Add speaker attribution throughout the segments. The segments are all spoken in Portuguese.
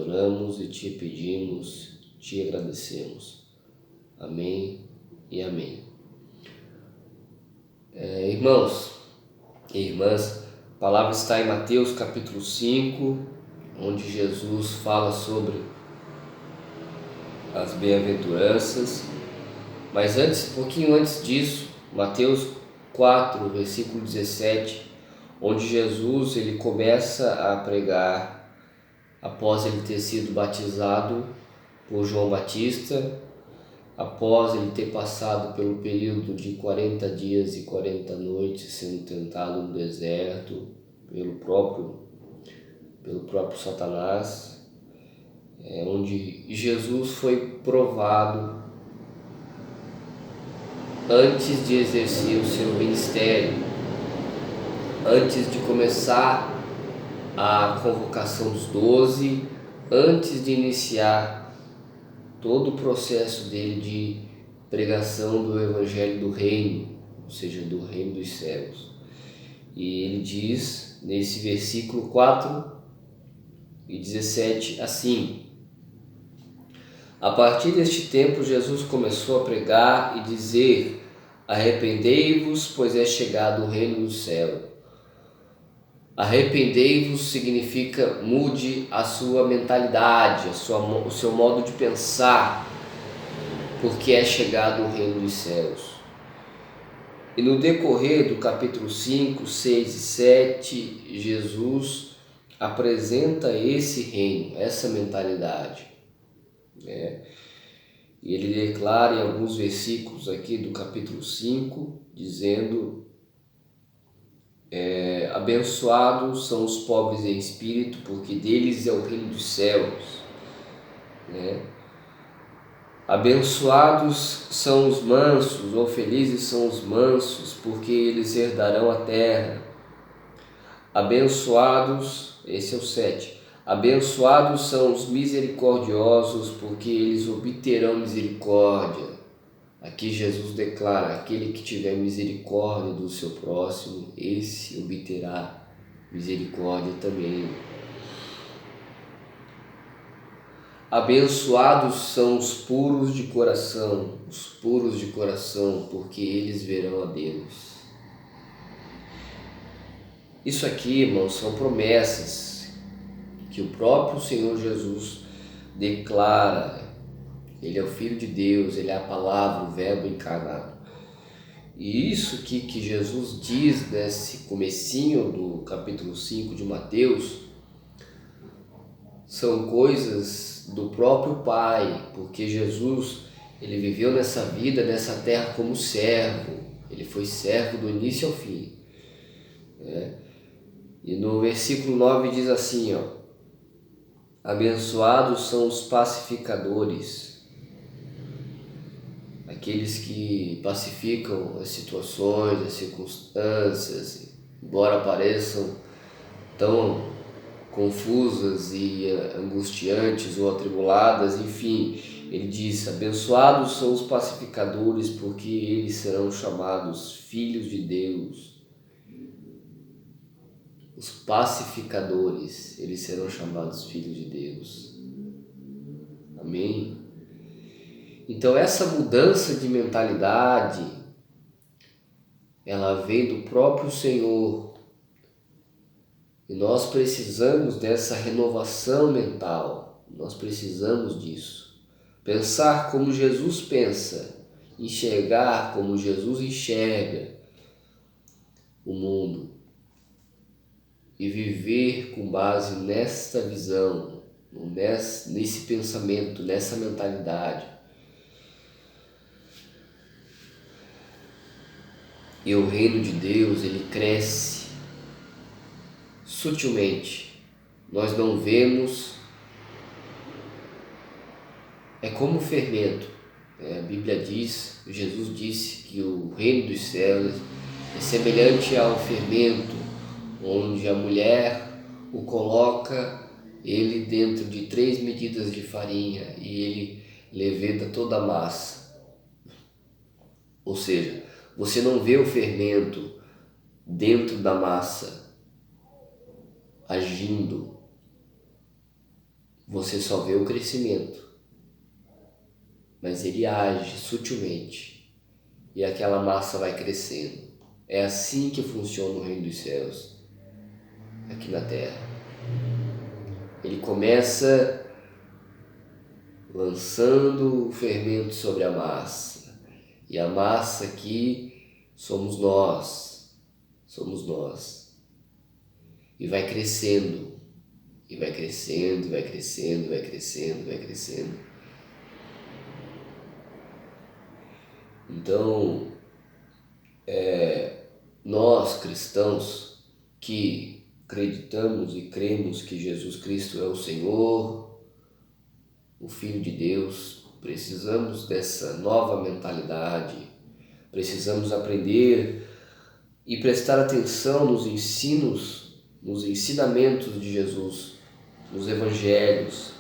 Speaker 1: adoramos e te pedimos, te agradecemos. Amém e amém. Irmãos e irmãs, a palavra está em Mateus capítulo 5, onde Jesus fala sobre as bem-aventuranças. Mas um pouquinho antes disso, Mateus 4, versículo 17, onde Jesus ele começa a pregar após ele ter sido batizado por João Batista, após ele ter passado pelo período de 40 dias e 40 noites sendo tentado no deserto pelo próprio Satanás, onde Jesus foi provado antes de exercer o seu ministério, antes de começar a convocação dos 12, antes de iniciar todo o processo dele de pregação do evangelho do reino, ou seja, do reino dos céus. E ele diz nesse versículo 4 e 17 assim: a partir deste tempo Jesus começou a pregar e dizer: arrependei-vos, pois é chegado o reino do céu. Arrependei-vos significa mude a sua mentalidade, o seu modo de pensar, porque é chegado o reino dos céus. E no decorrer do capítulo 5, 6 e 7, Jesus apresenta esse reino, essa mentalidade. E ele declara em alguns versículos aqui do capítulo 5, dizendo: abençoados são os pobres em espírito, porque deles é o reino dos céus. Abençoados são os mansos, ou felizes são os mansos, porque eles herdarão a terra. Abençoados, esse é o 7. Abençoados são os misericordiosos, porque eles obterão misericórdia. Aqui Jesus declara: aquele que tiver misericórdia do seu próximo, esse obterá misericórdia também. Abençoados são os puros de coração, porque eles verão a Deus. Isso aqui, irmãos, são promessas que o próprio Senhor Jesus declara. Ele é o Filho de Deus, ele é a palavra, o verbo encarnado. E isso que Jesus diz nesse comecinho do capítulo 5 de Mateus são coisas do próprio Pai, porque Jesus ele viveu nessa vida, nessa terra como servo. Ele foi servo do início ao fim. E no versículo 9 diz assim, abençoados são os pacificadores, aqueles que pacificam as situações, as circunstâncias, embora pareçam tão confusas e angustiantes ou atribuladas, enfim, ele diz: abençoados são os pacificadores, porque eles serão chamados filhos de Deus. Os pacificadores, eles serão chamados filhos de Deus. Amém? Então essa mudança de mentalidade, ela vem do próprio Senhor. E nós precisamos dessa renovação mental. Nós precisamos disso. Pensar como Jesus pensa, enxergar como Jesus enxerga o mundo e viver com base nesta visão, nesse pensamento, nessa mentalidade. E o reino de Deus, ele cresce sutilmente. Nós não vemos, é como fermento. A Bíblia diz, Jesus disse que o reino dos céus é semelhante ao fermento, onde a mulher o coloca ele dentro de 3 medidas de farinha e ele leveda toda a massa. Ou seja, você não vê o fermento dentro da massa agindo, você só vê o crescimento, mas ele age sutilmente e aquela massa vai crescendo. É assim que funciona o reino dos céus aqui na terra. Ele começa lançando o fermento sobre a massa, e a massa aqui somos nós, e vai crescendo, e vai crescendo, vai crescendo, vai crescendo, vai crescendo. Então, nós cristãos que acreditamos e cremos que Jesus Cristo é o Senhor, o Filho de Deus, precisamos dessa nova mentalidade, precisamos aprender e prestar atenção nos ensinamentos de Jesus, nos evangelhos.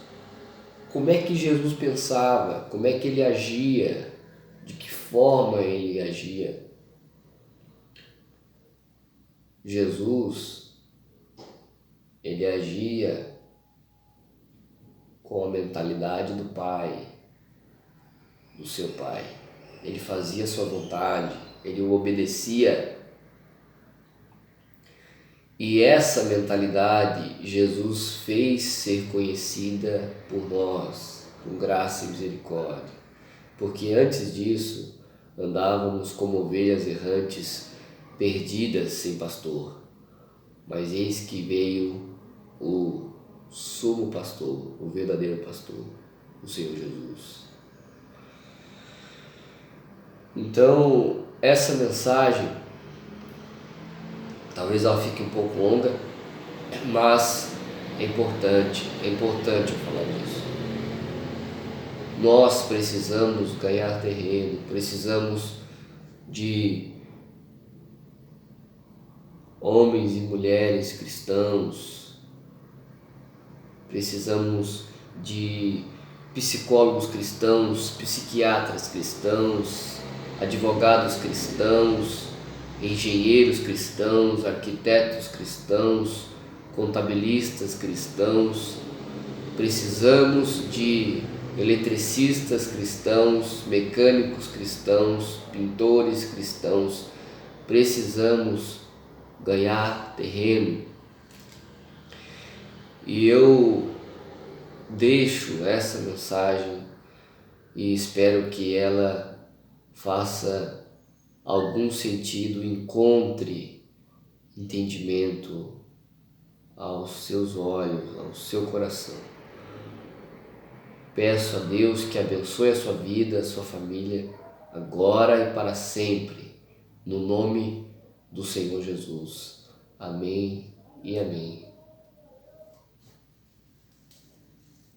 Speaker 1: Como é que Jesus pensava? Como é que ele agia? De que forma ele agia? Jesus, ele agia com a mentalidade do Pai, do seu Pai. Ele fazia a sua vontade, ele o obedecia. E essa mentalidade Jesus fez ser conhecida por nós, com graça e misericórdia. Porque antes disso, andávamos como ovelhas errantes, perdidas sem pastor. Mas eis que veio o sumo pastor, o verdadeiro pastor, o Senhor Jesus. Então, essa mensagem, talvez ela fique um pouco longa, mas é importante eu falar disso. Nós precisamos ganhar terreno, precisamos de homens e mulheres cristãos, precisamos de psicólogos cristãos, psiquiatras cristãos, advogados cristãos, engenheiros cristãos, arquitetos cristãos, contabilistas cristãos, precisamos de eletricistas cristãos, mecânicos cristãos, pintores cristãos, precisamos ganhar terreno. E eu deixo essa mensagem e espero que ela faça algum sentido, encontre entendimento aos seus olhos, ao seu coração. Peço a Deus que abençoe a sua vida, a sua família, agora e para sempre, no nome do Senhor Jesus. Amém e amém.